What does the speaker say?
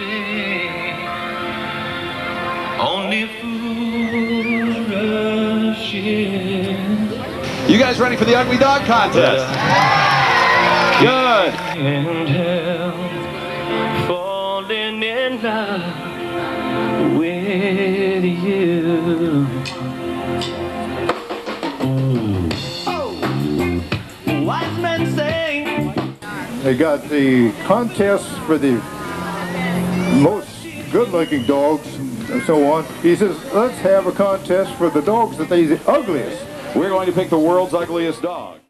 say only fools rush in. You guys ready for the ugly dog contest? Good. And hell, falling in love with you. Oh, wise men say. They got the contest for the most good-looking dogs and so on. He says, let's have a contest for the dogs that they the ugliest. We're going to pick the world's ugliest dog.